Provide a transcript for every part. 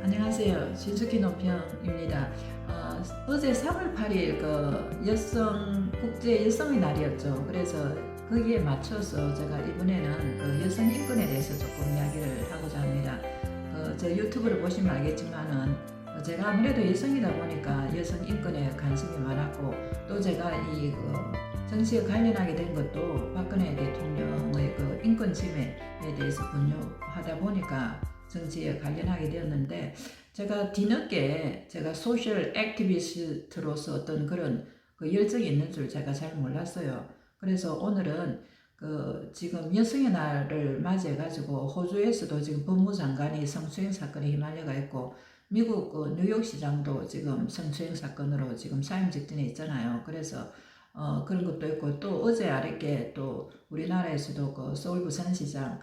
안녕하세요. 진숙희 논평입니다. 어제 3월 8일 국제 여성의 날이었죠. 그래서 거기에 맞춰서 제가 이번에는 여성 인권에 대해서 조금 이야기를 하고자 합니다. 저 유튜브를 보시면 알겠지만은 제가 아무래도 여성이다 보니까 여성 인권에 관심이 많았고, 또 제가 정치에 관련하게 된 것도 박근혜 대통령의 인권 침해에 대해서 분노하다 보니까 정치에 관련하게 되었는데, 제가 뒤늦게 제가 소셜 액티비스트로서 어떤 그런 열정이 있는 줄 제가 잘 몰랐어요. 그래서 오늘은 지금 여성의 날을 맞이해가지고 호주에서도 지금 법무장관이 성추행 사건에 휘말려가 있고, 미국 뉴욕시장도 지금 성추행 사건으로 지금 사임 직전에 있잖아요. 그래서 그런 것도 있고, 또 어제 아랫게 또 우리나라에서도 서울 부산시장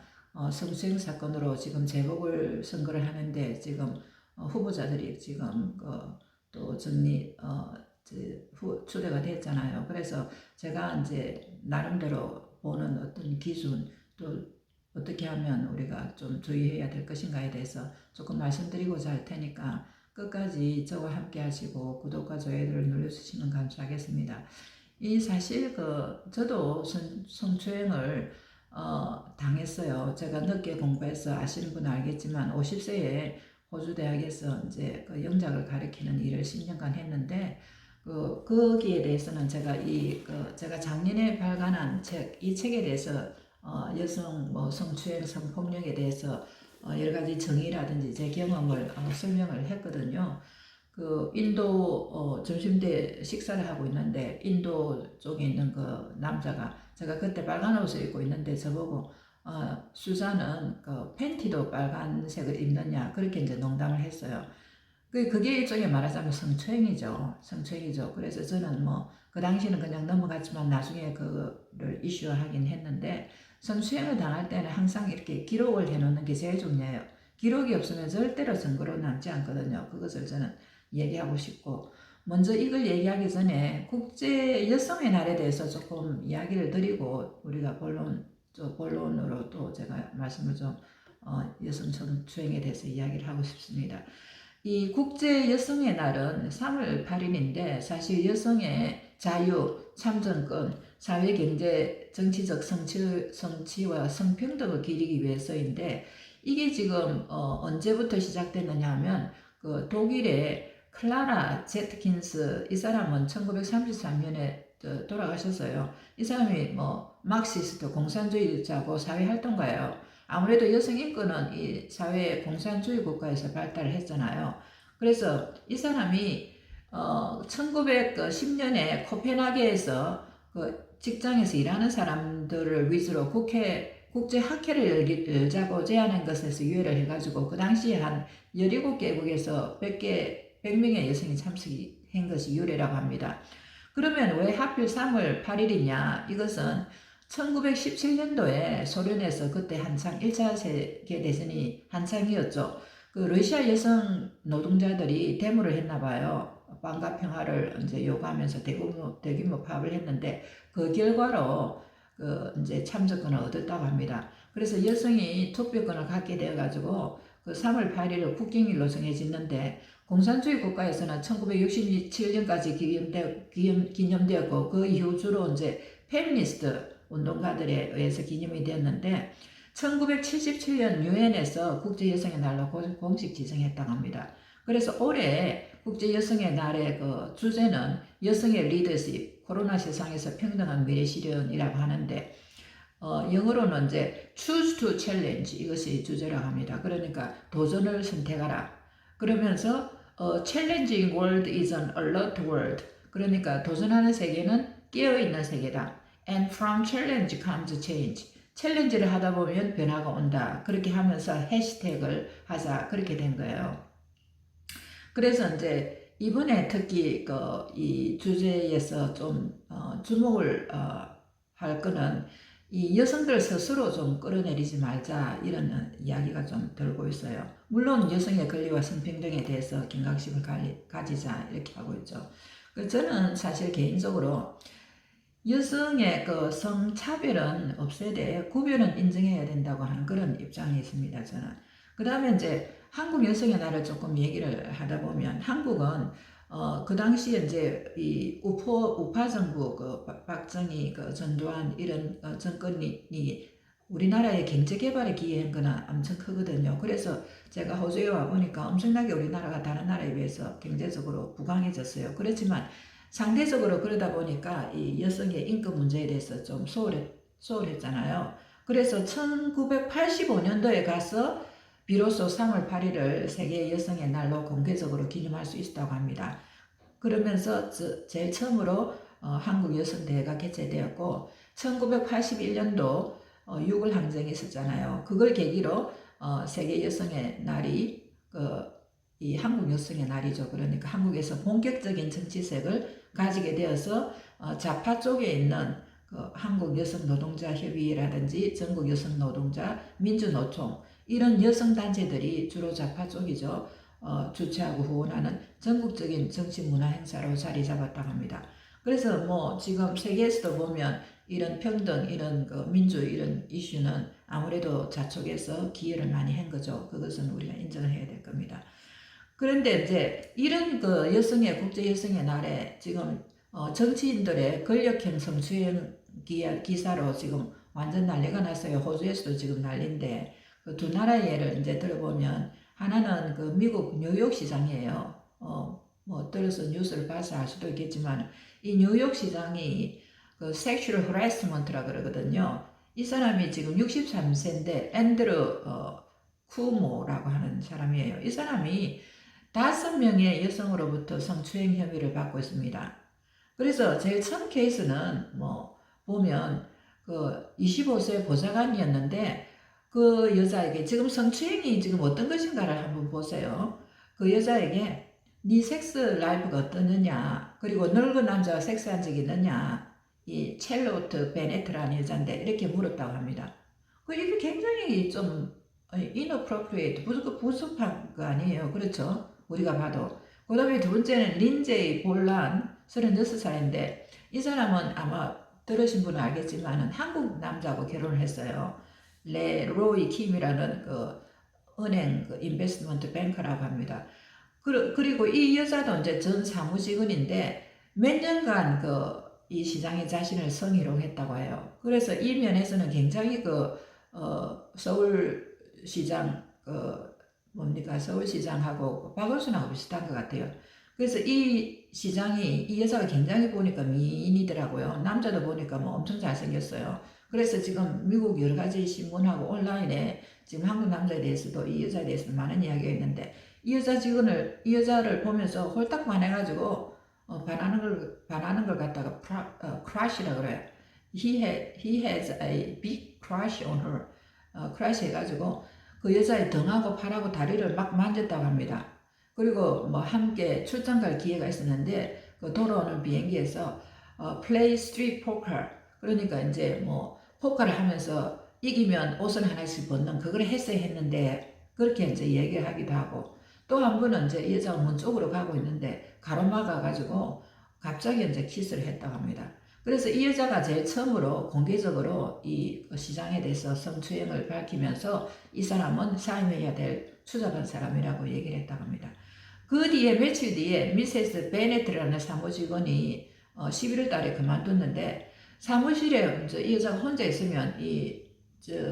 성추행 사건으로 지금 재보궐 선거를 하는데, 지금 후보자들이 지금 또 초대가 됐잖아요. 그래서 제가 이제 나름대로 보는 어떤 기준, 또 어떻게 하면 우리가 좀 주의해야 될 것인가에 대해서 조금 말씀드리고자 할 테니까 끝까지 저와 함께 하시고 구독과 좋아요를 눌러주시면 감사하겠습니다. 사실 저도 성추행을 당했어요. 제가 늦게 공부해서 아시는 분은 알겠지만 50세에 호주 대학에서 이제 영작을 가르치는 일을 10년간 했는데, 거기에 대해서는 제가 제가 작년에 발간한 이 책에 대해서 여성 성추행 성폭력에 대해서 여러 가지 정의라든지 제 경험을 설명을 했거든요. 인도 점심때 식사를 하고 있는데, 인도 쪽에 있는 남자가, 제가 그때 빨간 옷을 입고 있는데 저보고 수자는 팬티도 빨간색을 입느냐, 그렇게 이제 농담을 했어요. 그게 일종의 말하자면 성추행이죠. 그래서 저는 그 당시는 그냥 넘어갔지만 나중에 그거를 이슈화하긴 했는데, 성추행을 당할 때는 항상 이렇게 기록을 해놓는 게 제일 중요해요. 기록이 없으면 절대로 증거로 남지 않거든요. 그것을 저는 얘기하고 싶고, 먼저 이걸 얘기하기 전에 국제 여성의 날에 대해서 조금 이야기를 드리고, 우리가 본론으로 또 제가 말씀을 좀 여성 성추행에 대해서 이야기를 하고 싶습니다. 이 국제 여성의 날은 3월 8일인데, 사실 여성의 자유, 참정권, 사회, 경제, 정치적 성취와 성평등을 기리기 위해서인데, 이게 지금 언제부터 시작됐느냐 하면, 독일의 클라라 제트킨스, 이 사람은 1933년에 돌아가셨어요. 이 사람이 막시스트 공산주의자고 사회활동가예요. 아무래도 여성 인권은 이 사회 공산주의 국가에서 발달을 했잖아요. 그래서 이 사람이 1910년에 코펜하겐에서 직장에서 일하는 사람들을 위주로 국제 학회를 열자고 제안한 것에서 유예를 해가지고, 그 당시에 한 17개국에서 100명의 여성이 참석한 것이 유래라고 합니다. 그러면 왜 하필 3월 8일이냐? 이것은 1917년도에 소련에서 그때 한창 1차 세계대전이 한창이었죠. 러시아 여성 노동자들이 데모를 했나 봐요. 반가 평화를 이제 요구하면서 대규모 파업을 했는데, 그 결과로 이제 참정권을 얻었다고 합니다. 그래서 여성이 투표권을 갖게 되어가지고 3월 8일을 국경일로 정해졌는데, 공산주의 국가에서는 1967년까지 기념되었고, 그 이후 주로 이제 페미니스트 운동가들에 의해서 기념이 되었는데, 1977년 유엔에서 국제여성의 날로 공식 지정했다고 합니다. 그래서 올해 국제여성의 날의 주제는 여성의 리더십, 코로나 세상에서 평등한 미래 실현이라고 하는데, 영어로는 이제 choose to challenge, 이것이 주제라고 합니다. 그러니까 도전을 선택하라. 그러면서 challenging world is an alert world. 그러니까 도전하는 세계는 깨어있는 세계다. And from challenge comes change. 챌린지를 하다 보면 변화가 온다. 그렇게 하면서 해시태그를 하자. 그렇게 된 거예요. 그래서 이제 이번에 특히 이 주제에서 좀 주목을 할 거는, 이 여성들 스스로 좀 끌어내리지 말자, 이런 이야기가 좀 들고 있어요. 물론 여성의 권리와 성평등에 대해서 경각심을 가지자, 이렇게 하고 있죠. 저는 사실 개인적으로 여성의 성차별은 없애되 구별은 인정해야 된다고 하는 그런 입장이 있습니다, 저는. 그 다음에 이제 한국 여성의 날을 조금 얘기를 하다 보면 한국은 그 당시에 이제 이 우파 정부 그 박정희 그 전두환 이런 정권이 우리나라의 경제 개발에 기여한 거는 엄청 크거든요. 그래서 제가 호주에 와 보니까 엄청나게 우리나라가 다른 나라에 비해서 경제적으로 부강해졌어요. 그렇지만 상대적으로 그러다 보니까 이 여성의 인권 문제에 대해서 좀 소홀했잖아요. 그래서 1985년도에 가서 비로소 3월 8일을 세계 여성의 날로 공개적으로 기념할 수 있었다고 합니다. 그러면서 제일 처음으로 한국 여성대회가 개최되었고 1981년도 6월 항쟁이 있었잖아요. 그걸 계기로 세계 여성의 날이 이 한국 여성의 날이죠. 그러니까 한국에서 본격적인 정치색을 가지게 되어서 좌파 쪽에 있는 한국 여성 노동자 협의회라든지 전국 여성 노동자 민주노총 이런 여성 단체들이 주로 좌파 쪽이죠. 주최하고 후원하는 전국적인 정치 문화 행사로 자리 잡았다고 합니다. 그래서 뭐 지금 세계에서도 보면 이런 평등, 이런 민주 이런 이슈는 아무래도 좌쪽에서 기여를 많이 한 거죠. 그것은 우리가 인정을 해야 될 겁니다. 그런데 이제 이런 여성의 국제 여성의 날에 지금 정치인들의 권력형 성추행 기사로 지금 완전 난리가 났어요. 호주에서도 지금 난리인데 그 두 나라의 예를 이제 들어보면 하나는 그 미국 뉴욕 시장이에요. 뭐 들어서 뉴스를 봐서 알 수도 있겠지만 이 뉴욕 시장이 그 섹슈얼 허래스먼트라 그러거든요. 이 사람이 지금 63세인데 앤드루 쿠모라고 하는 사람이에요. 이 사람이 5명의 여성으로부터 성추행 혐의를 받고 있습니다. 그래서 제일 처음 케이스는 뭐 보면 그 25세 보좌관이었는데 그 여자에게 지금 성추행이 지금 어떤 것인가를 한번 보세요. 그 여자에게 네 섹스 라이프가 어떠느냐, 그리고 늙은 남자와 섹스한 적이 있느냐, 이 첼로트 베네트라는 여자인데 이렇게 물었다고 합니다. 이게 굉장히 좀 inappropriate, 부적합한 거 아니에요. 그렇죠? 우리가 봐도. 그 다음에 두 번째는 린제이 볼란 36살인데 이 사람은 아마 들으신 분은 알겠지만 한국 남자하고 결혼을 했어요. 로이 킴이라는 그 은행 인베스트먼트 뱅커라고 합니다. 그리고 이 여자도 이제 전 사무직원인데 몇 년간 이 시장에 자신을 성희롱 했다고 해요. 그래서 이 면에서는 굉장히 서울시장 서울시장하고 박원순하고 비슷한 것 같아요. 그래서 이 시장이 이 여자가 굉장히 보니까 미인이더라고요. 남자도 보니까 뭐 엄청 잘생겼어요. 그래서 지금 미국 여러 가지 신문하고 온라인에 지금 한국 남자에 대해서도 이 여자에 대해서도 많은 이야기가 있는데 이 여자를 보면서 홀딱 반해가지고 반하는 걸 갖다가 crush이라 그래요. He has a big crush on her. crush 해가지고 그 여자의 등하고 팔하고 다리를 막 만졌다고 합니다. 그리고 뭐 함께 출장 갈 기회가 있었는데 그 돌아오는 비행기에서 play street poker, 그러니까 이제 뭐 포커를 하면서 이기면 옷을 하나씩 벗는 그걸 했어야 했는데 그렇게 이제 얘기를 하기도 하고, 또 한 번은 이제 이 여자가 문 쪽으로 가고 있는데 가로막아 가지고 갑자기 이제 키스를 했다고 합니다. 그래서 이 여자가 제일 처음으로 공개적으로 이 시장에 대해서 성추행을 밝히면서 이 사람은 사임해야 될 추잡한 사람이라고 얘기를 했다고 합니다. 그 뒤에 며칠 뒤에 미세스 베네트라는 사무직원이 11월 달에 그만뒀는데 사무실에 이 여자가 혼자 있으면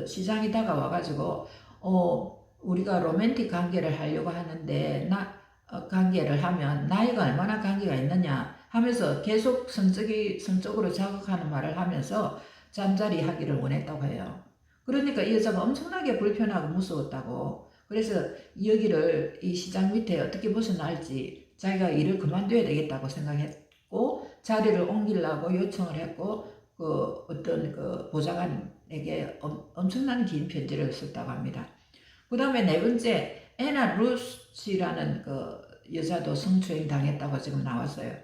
시장이 다가와가지고 우리가 로맨틱 관계를 하려고 하는데 관계를 하면 나이가 얼마나 관계가 있느냐 하면서 계속 성적으로 자극하는 말을 하면서 잠자리 하기를 원했다고 해요. 그러니까 이 여자가 엄청나게 불편하고 무서웠다고. 그래서 여기를 이 시장 밑에 어떻게 벗어날지 자기가 일을 그만둬야 되겠다고 생각했고 자리를 옮기려고 요청을 했고 어떤 보좌관에게 엄청난 긴 편지를 썼다고 합니다. 그 다음에 네 번째 애나 루스라는 여자도 성추행 당했다고 지금 나왔어요.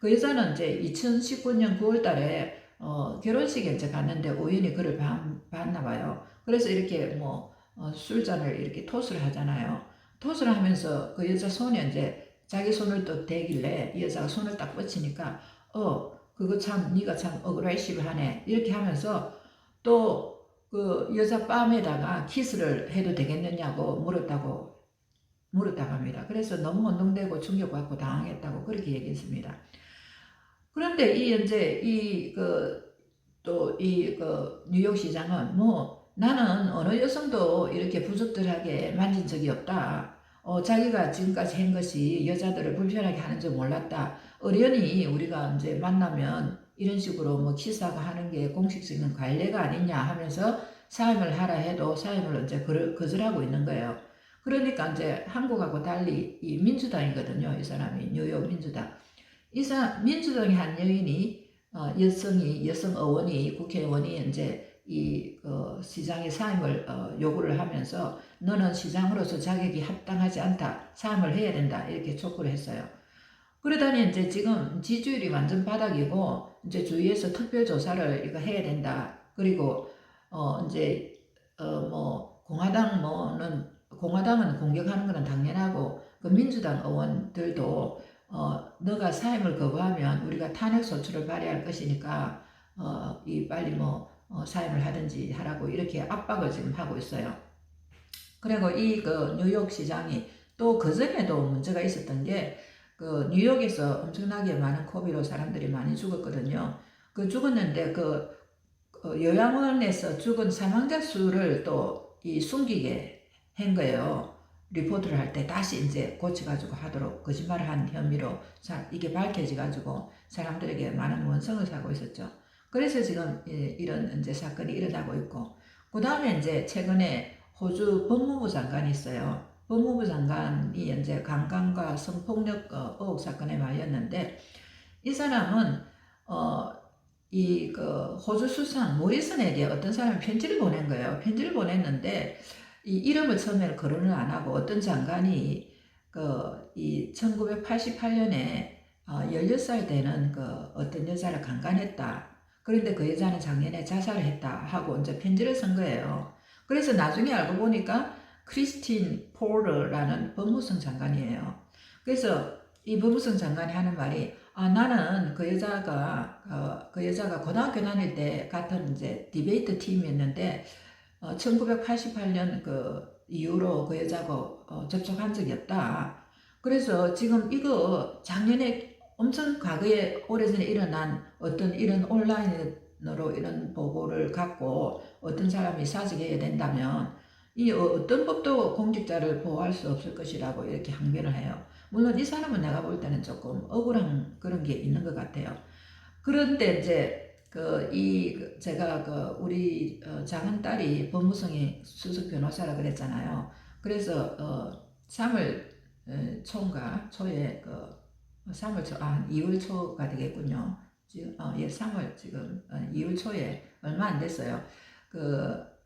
그 여자는 이제 2019년 9월 달에 결혼식에 이제 갔는데 우연히 그를 봤나 봐요. 그래서 이렇게 뭐 술잔을 이렇게 토스를 하잖아요. 토스를 하면서 그 여자 손에 이제 자기 손을 또 대길래 이 여자가 손을 딱 뻗치니까 그거 참 네가 참 어그레시브하네 이렇게 하면서 또 그 여자 뺨에다가 키스를 해도 되겠느냐고 물었다고 물었다고 합니다. 그래서 너무 혼동되고 충격받고 당황했다고 그렇게 얘기했습니다. 그런데 이 이제 또 이 뉴욕 시장은 뭐 나는 어느 여성도 이렇게 부적절하게 만진 적이 없다. 자기가 지금까지 한 것이 여자들을 불편하게 하는 줄 몰랐다. 어련히 우리가 이제 만나면 이런 식으로 뭐 키스하고 하는 게 공식적인 관례가 아니냐 하면서 사임을 하라 해도 사임을 이제 거절하고 있는 거예요. 그러니까 이제 한국하고 달리 이 민주당이거든요. 이 사람이 뉴욕 민주당. 민주당의 한 여인이 여성 의원이 국회의원이 이제 시장의 사임을 요구를 하면서 너는 시장으로서 자격이 합당하지 않다. 사임을 해야 된다. 이렇게 촉구를 했어요. 그러다니 이제 지금 지지율이 완전 바닥이고 이제 주위에서 특별 조사를 이거 해야 된다. 그리고 이제 뭐 공화당은 공격하는 것은 당연하고 그 민주당 의원들도 너가 사임을 거부하면 우리가 탄핵 소추를 발의할 것이니까 빨리 사임을 하든지 하라고 이렇게 압박을 지금 하고 있어요. 그리고 뉴욕 시장이 또 그전에도 문제가 있었던 게 뉴욕에서 엄청나게 많은 코비로 사람들이 많이 죽었거든요. 죽었는데 요양원에서 죽은 사망자 수를 또 숨기게 한 거예요. 리포트를 할 때 다시 이제 고쳐가지고 하도록 거짓말을 한 혐의로 이게 밝혀져가지고 사람들에게 많은 원성을 사고 있었죠. 그래서 지금 이런 이제 사건이 일어나고 있고, 그 다음에 이제 최근에 호주 법무부 장관이 있어요. 법무부 장관이 이제 강간과 성폭력 의혹 사건에 말렸는데, 이 사람은 호주 수상 모리슨에게 어떤 사람이 편지를 보낸 거예요. 편지를 보냈는데 이 이름을 처음에 거론을 안 하고 어떤 장관이 1988년에 16살 되는 어떤 여자를 강간했다. 그런데 그 여자는 작년에 자살을 했다 하고 이제 편지를 쓴 거예요. 그래서 나중에 알고 보니까 크리스틴 포르라는 법무성 장관이에요. 그래서 이 법무성 장관이 하는 말이 나는 그 여자가 고등학교 다닐 때 같은 이제 디베이트 팀이었는데 1988년 이후로 그 여자하고 접촉한 적이 없다. 그래서 지금 이거 작년에 엄청 과거에 오래전에 일어난 어떤 이런 온라인으로 이런 보고를 갖고 어떤 사람이 사직해야 된다면 이 어떤 법도 공직자를 보호할 수 없을 것이라고 이렇게 항변을 해요. 물론 이 사람은 내가 볼 때는 조금 억울한 그런 게 있는 것 같아요. 그런데 이제 제가 우리 작은 딸이 법무성의 수석 변호사라 그랬잖아요. 그래서 3월 초인가 초에 2월 초가 되겠군요. 지금 3월 지금 2월 초에 얼마 안 됐어요.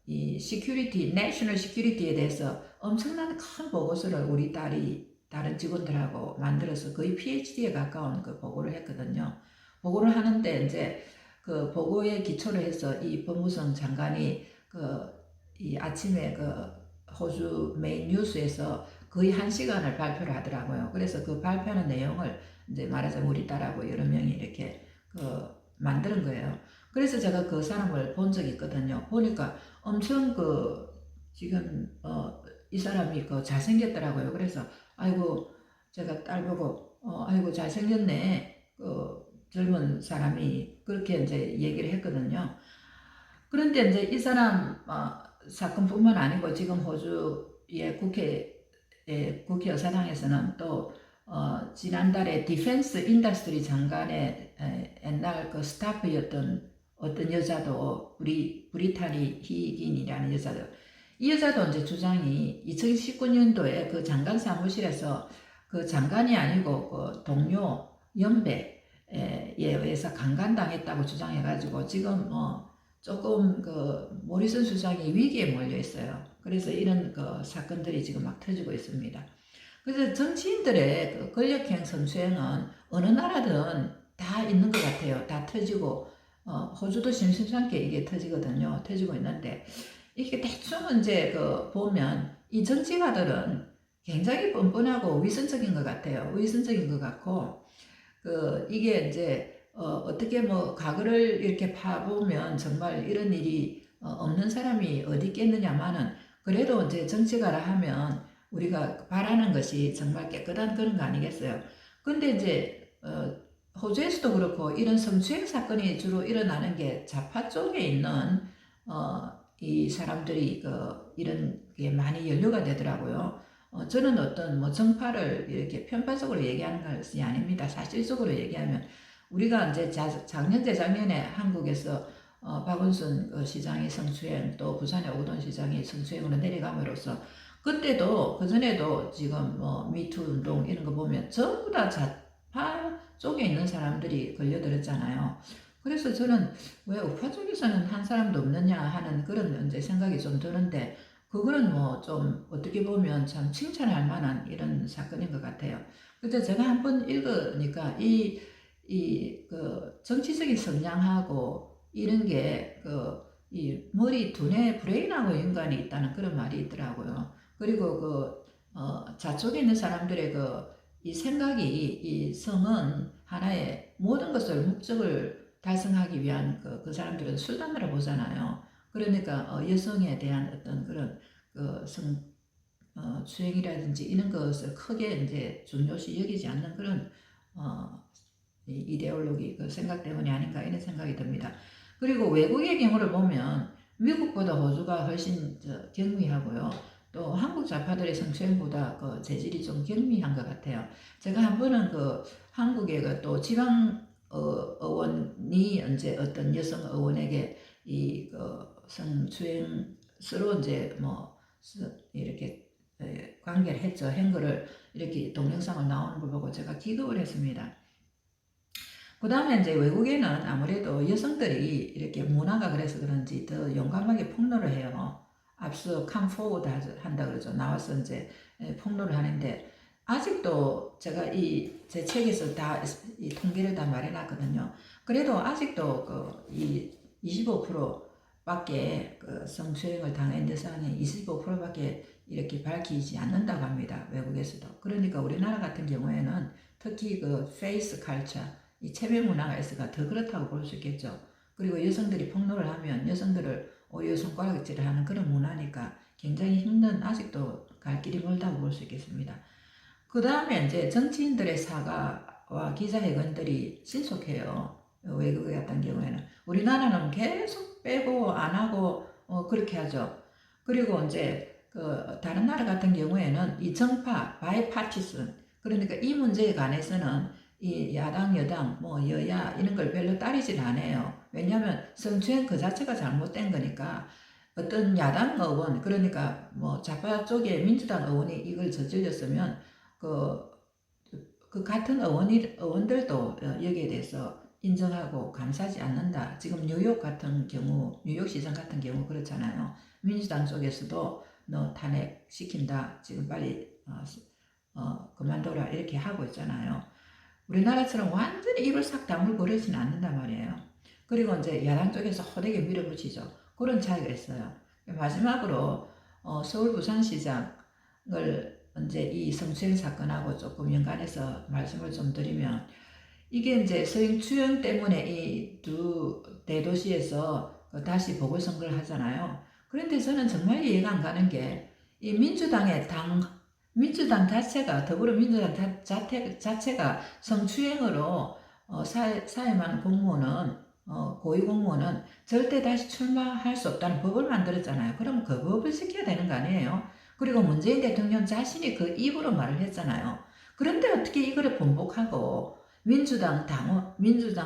이 시큐리티, 내셔널 시큐리티에 대해서 엄청난 큰 보고서를 우리 딸이 다른 직원들하고 만들어서 거의 PhD에 가까운 보고를 했거든요. 보고를 하는데 이제 보고에 기초를 해서 이 법무성 장관이 이 아침에 호주 메인 뉴스에서 거의 1시간을 발표를 하더라고요. 그래서 그 발표하는 내용을 이제 말하자면 우리 딸하고 여러 명이 이렇게 만드는 거예요. 그래서 제가 그 사람을 본 적이 있거든요. 보니까 엄청 지금 이 사람이 잘생겼더라고요. 그래서 아이고 제가 딸 보고 아이고 잘생겼네. 젊은 사람이 그렇게 이제 얘기를 했거든요. 그런데 이제 이 사람 사건뿐만 아니고 지금 호주의 국회의사당에서는 또 지난달에 디펜스 인더스트리 장관의 옛날 스타프였던 어떤 여자도 브리타니 히긴이라는 여자도 이 여자도 이제 주장이 2019년도에 그 장관 사무실에서 그 장관이 아니고 동료 연배에 의해서 강간당했다고 주장해가지고 지금 조금 모리슨 수장이 위기에 몰려 있어요. 그래서 이런 사건들이 지금 막 터지고 있습니다. 그래서 정치인들의 권력형 성추행은 어느 나라든 다 있는 것 같아요. 다 터지고 호주도 심심찮게 이게 터지거든요. 터지고 있는데 이게 대충 이제 보면 이 정치가들은 굉장히 뻔뻔하고 위선적인 것 같아요. 위선적인 것 같고 이게 이제 어떻게 과거를 이렇게 파보면 정말 이런 일이 없는 사람이 어디 있겠느냐마는 그래도 이제 정치가라 하면 우리가 바라는 것이 정말 깨끗한 그런 거 아니겠어요? 근데 이제 호주에서도 그렇고 이런 성추행 사건이 주로 일어나는 게 좌파 쪽에 있는 이 사람들이 이런 게 많이 연루가 되더라고요. 저는 어떤 뭐 정파를 이렇게 편파적으로 얘기하는 것이 아닙니다. 사실적으로 얘기하면 우리가 이제 작년 재작년에 한국에서 박원순 시장이 성추행, 또 부산의 오거돈 시장이 성추행으로 내려감으로써 그때도 그전에도 지금 뭐 미투 운동 이런 거 보면 전부 다 좌파 쪽에 있는 사람들이 걸려들었잖아요. 그래서 저는 왜 우파 쪽에서는 한 사람도 없느냐 하는 그런 이제 생각이 좀 드는데, 그거는 뭐 좀 어떻게 보면 참 칭찬할 만한 이런 사건인 것 같아요. 근데 제가 한번 읽으니까 정치적인 성향하고 이런 게 이 머리 두뇌 브레인하고 연관이 있다는 그런 말이 있더라고요. 그리고 좌쪽에 있는 사람들의 이 생각이, 이 성은 하나의 모든 것을 목적을 달성하기 위한 그 사람들은 수단으로 보잖아요. 그러니까 여성에 대한 어떤 그런 수행이라든지 이런 것을 크게 이제 중요시 여기지 않는 그런 이데올로기 그 생각 때문이 아닌가 이런 생각이 듭니다. 그리고 외국의 경우를 보면 미국보다 호주가 훨씬 경미하고요. 또 한국 좌파들의 성추행보다 재질이 좀 경미한 것 같아요. 제가 한 번은 한국의 또 지방 의원이 이제 어떤 여성 의원에게 이 성추행스러운 이제 뭐 이렇게 관계를 했죠. 행거를 이렇게 동영상을 나오는 걸 보고 제가 기겁을 했습니다. 그 다음에 이제 외국에는 아무래도 여성들이 이렇게 문화가 그래서 그런지 더 용감하게 폭로를 해요. 앞서 컴포워드 한다 그러죠. 나와서 이제 폭로를 하는데, 아직도 제가 제 책에서 다 이 통계를 다 말해놨거든요. 그래도 아직도 이 25%밖에 성추행을 당한 여성의 25%밖에 이렇게 밝히지 않는다고 합니다. 외국에서도. 그러니까 우리나라 같은 경우에는 특히 페이스 칼처, 이 체면 문화가 있어가 더 그렇다고 볼 수 있겠죠. 그리고 여성들이 폭로를 하면 여성들을 오히려 손가락질을 하는 그런 문화니까 굉장히 힘든, 아직도 갈 길이 멀다고 볼 수 있겠습니다. 그 다음에 이제 정치인들의 사과와 기자회견들이 신속해요. 외국에 같은 경우에는. 우리나라는 계속 빼고 안 하고 그렇게 하죠. 그리고 이제 다른 나라 같은 경우에는 이 정파, 바이파티슨, 그러니까 이 문제에 관해서는 이 야당, 여당, 뭐 여야 이런 걸 별로 따르질 않아요. 왜냐하면 성추행 그 자체가 잘못된 거니까 어떤 야당 의원, 그러니까 뭐 좌파 쪽의 민주당 의원이 이걸 저질렀으면 그 같은 의원들도 여기에 대해서 인정하고 감사하지 않는다. 지금 뉴욕 같은 경우, 뉴욕시장 같은 경우 그렇잖아요. 민주당 쪽에서도 너 탄핵시킨다. 지금 빨리 그만둬라. 이렇게 하고 있잖아요. 우리나라처럼 완전히 입을 싹 다물고 그러지는 않는단 말이에요. 그리고 이제 야당 쪽에서 호되게 밀어붙이죠. 그런 차이가 있어요. 마지막으로 서울 부산시장을 이제 이 성추행 사건하고 조금 연관해서 말씀을 좀 드리면, 이게 이제 성추행 때문에 이 두 대도시에서 다시 보궐선거를 하잖아요. 그런데 저는 정말 이해가 안 가는 게, 이 민주당 자체가, 더불어민주당 자체가 성추행으로 사회만 공무원은, 고위공무원은 절대 다시 출마할 수 없다는 법을 만들었잖아요. 그럼 그 법을 지켜야 되는 거 아니에요? 그리고 문재인 대통령 자신이 그 입으로 말을 했잖아요. 그런데 어떻게 이거를 번복하고 민주당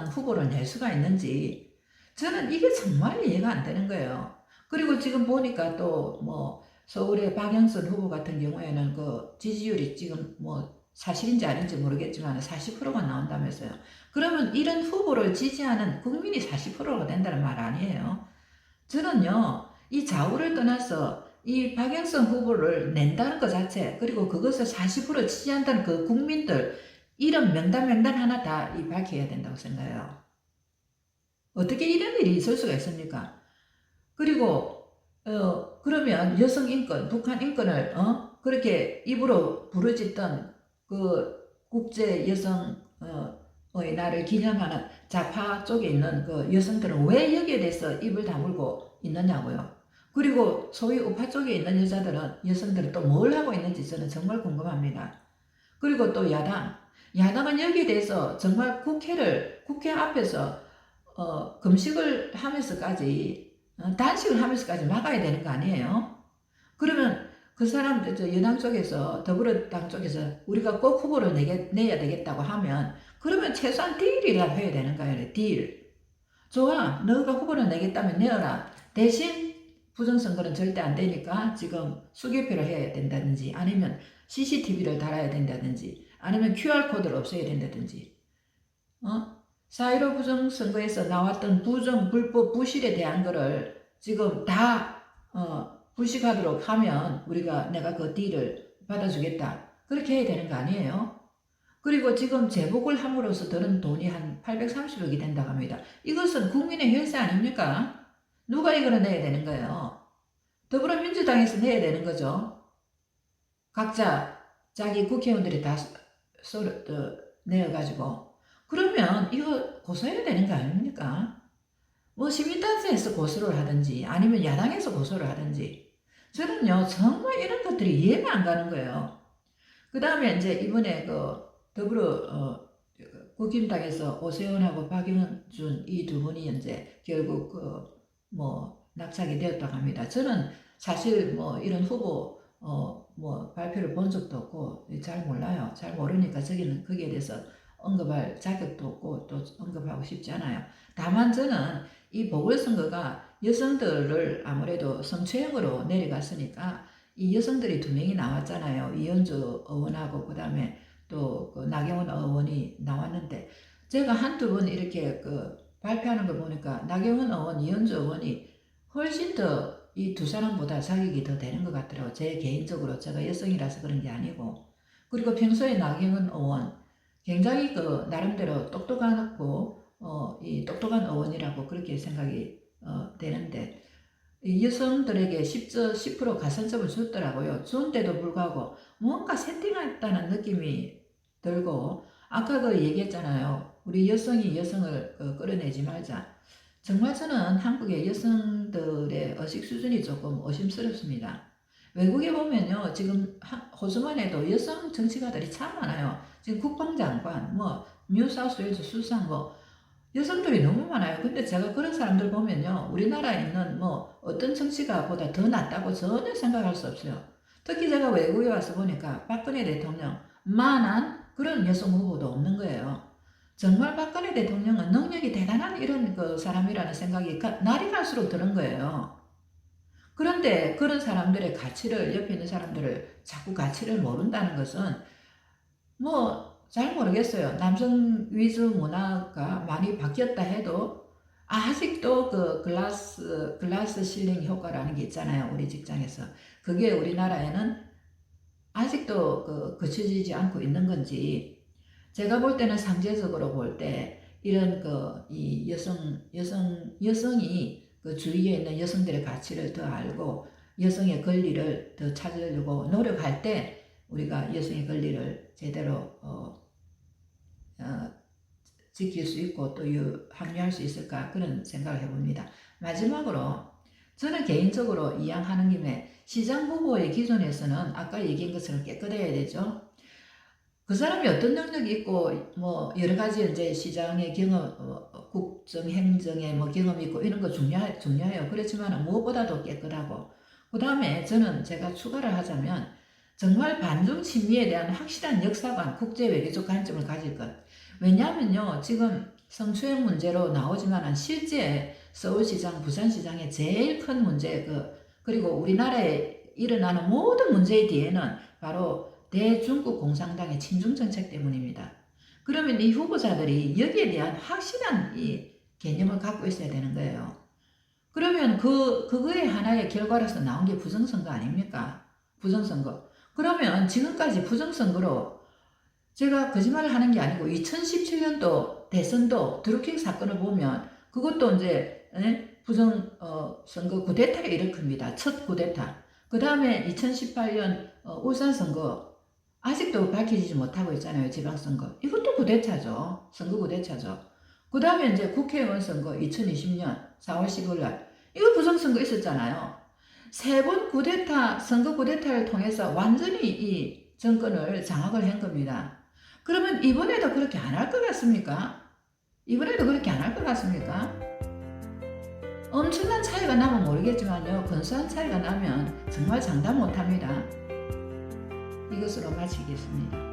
후보를 낼 수가 있는지, 저는 이게 정말 이해가 안 되는 거예요. 그리고 지금 보니까 또 뭐 서울의 박영선 후보 같은 경우에는 지지율이 지금 뭐 사실인지 아닌지 모르겠지만 40%가 나온다면서요. 그러면 이런 후보를 지지하는 국민이 40%가 된다는 말 아니에요. 저는요, 이 좌우를 떠나서 이 박영선 후보를 낸다는 것 자체, 그리고 그것을 40% 지지한다는 그 국민들, 이런 명단 하나 다 밝혀야 된다고 생각해요. 어떻게 이런 일이 있을 수가 있습니까? 그리고 그러면 여성 인권, 북한 인권을 그렇게 입으로 부르짖던 국제 여성의 날을 기념하는 좌파 쪽에 있는 여성들은 왜 여기에 대해서 입을 다물고 있느냐고요. 그리고 소위 우파 쪽에 있는 여성들은 또 뭘 하고 있는지 저는 정말 궁금합니다. 그리고 또 야당은 여기에 대해서 정말 국회 앞에서 금식을 하면서까지 단식을 하면서까지 막아야 되는 거 아니에요? 그러면 그 사람들 여당 쪽에서 더불어당 쪽에서 우리가 꼭 후보를 내야 되겠다고 하면 그러면 최소한 딜이라도 해야 되는 거예요. 딜. 좋아. 너가 후보를 내겠다면 내어라. 대신 부정선거는 절대 안 되니까 지금 수개표를 해야 된다든지 아니면 CCTV를 달아야 된다든지 아니면 QR코드를 없애야 된다든지 4.15 부정선거에서 나왔던 불법, 부실에 대한 거를 지금 다 불식하도록 하면 내가 그 딜을 받아주겠다. 그렇게 해야 되는 거 아니에요? 그리고 지금 재복을 함으로써 드는 돈이 한 830억이 된다고 합니다. 이것은 국민의 혈세 아닙니까? 누가 이거를 내야 되는 거예요? 더불어민주당에서 내야 되는 거죠. 각자 자기 국회의원들이 다 내어가지고 그러면 이거 고소해야 되는 거 아닙니까? 뭐 시민단체에서 고소를 하든지 아니면 야당에서 고소를 하든지 저는요 정말 이런 것들이 이해가 안 가는 거예요. 그 다음에 이제 이번에 국힘당에서 오세훈하고 박영준 이 두 분이 이제 결국 낙착이 되었다고 합니다. 저는 사실 이런 후보 발표를 본 적도 없고 잘 몰라요. 잘 모르니까 거기에 대해서 언급할 자격도 없고 또 언급하고 싶지 않아요. 다만 저는 이 보궐선거가 여성들을 아무래도 성추행으로 내려갔으니까 이 여성들이 두 명이 나왔잖아요. 이현주 의원하고 그 다음에 또 나경원 의원이 나왔는데 제가 한두 번 이렇게 발표하는 걸 보니까 나경원 의원, 이현주 의원이 훨씬 더 이 두 사람보다 자격이 더 되는 것 같더라고요. 제 개인적으로 제가 여성이라서 그런 게 아니고 그리고 평소에 나경원 의원 굉장히 나름대로 똑똑하고 이 똑똑한 의원이라고 그렇게 생각이 되는데 여성들에게 10% 가산점을 줬더라고요. 줬는데도 불구하고 뭔가 세팅했다는 느낌이 들고 아까 얘기했잖아요. 우리 여성이 여성을 끌어내지 말자. 정말 저는 한국의 여성들의 의식 수준이 조금 의심스럽습니다. 외국에 보면요. 지금 호주만해도 여성 정치가들이 참 많아요. 지금 국방장관, 뉴사우스웨일즈 수상 여성들이 너무 많아요. 근데 제가 그런 사람들 보면요. 우리나라에 있는 어떤 정치가보다 더 낫다고 전혀 생각할 수 없어요. 특히 제가 외국에 와서 보니까 박근혜 대통령만한 그런 여성 후보도 없는 거예요. 정말 박근혜 대통령은 능력이 대단한 이런 사람이라는 생각이 날이 갈수록 드는 거예요. 그런데 그런 사람들의 가치를 옆에 있는 사람들을 자꾸 가치를 모른다는 것은 잘 모르겠어요. 남성 위주 문화가 많이 바뀌었다 해도 아직도 글라스 실링 효과라는 게 있잖아요. 우리 직장에서. 그게 우리나라에는 아직도 그쳐지지 않고 있는 건지 제가 볼 때는 상대적으로 볼 때 이런 이 여성이 주위에 있는 여성들의 가치를 더 알고 여성의 권리를 더 찾으려고 노력할 때 우리가 여성의 권리를 제대로 지킬 수 있고 또 합류할 수 있을까 그런 생각을 해봅니다. 마지막으로 저는 개인적으로 이왕하는 김에 시장 후보의 기존에서는 아까 얘기한 것처럼 깨끗해야 되죠. 그 사람이 어떤 능력이 있고 여러 가지 이제 시장의 경험, 국정 행정의 경험이 있고 이런 거 중요해요. 그렇지만 무엇보다도 깨끗하고 그 다음에 제가 추가를 하자면 정말 반중 친미에 대한 확실한 역사관, 국제 외교적 관점을 가질 것. 왜냐하면요 지금 성추행 문제로 나오지만 실제 서울시장, 부산시장의 제일 큰 문제 그리고 우리나라에 일어나는 모든 문제의 뒤에는 바로 대중국 공산당의 친중 정책 때문입니다. 그러면 이 후보자들이 여기에 대한 확실한 이 개념을 갖고 있어야 되는 거예요. 그러면 그거의 하나의 결과로서 나온 게 부정선거 아닙니까? 부정선거. 그러면 지금까지 부정선거로 제가 거짓말을 하는 게 아니고 2017년도 대선도 드루킹 사건을 보면 그것도 이제 부정선거 쿠데타를 일으킵니다. 첫 쿠데타. 그 다음에 2018년 울산 선거 아직도 밝혀지지 못하고 있잖아요. 지방선거. 이것도 쿠데타죠. 선거 쿠데타죠. 그 다음에 이제 국회의원 선거 2020년 4월 15일 날 이거 부정선거 있었잖아요. 세 번 쿠데타, 선거 쿠데타를 통해서 완전히 이 정권을 장악을 한 겁니다. 그러면 이번에도 그렇게 안 할 것 같습니까? 이번에도 그렇게 안 할 것 같습니까? 엄청난 차이가 나면 모르겠지만요. 근소한 차이가 나면 정말 장담 못합니다. 이것으로 마치겠습니다.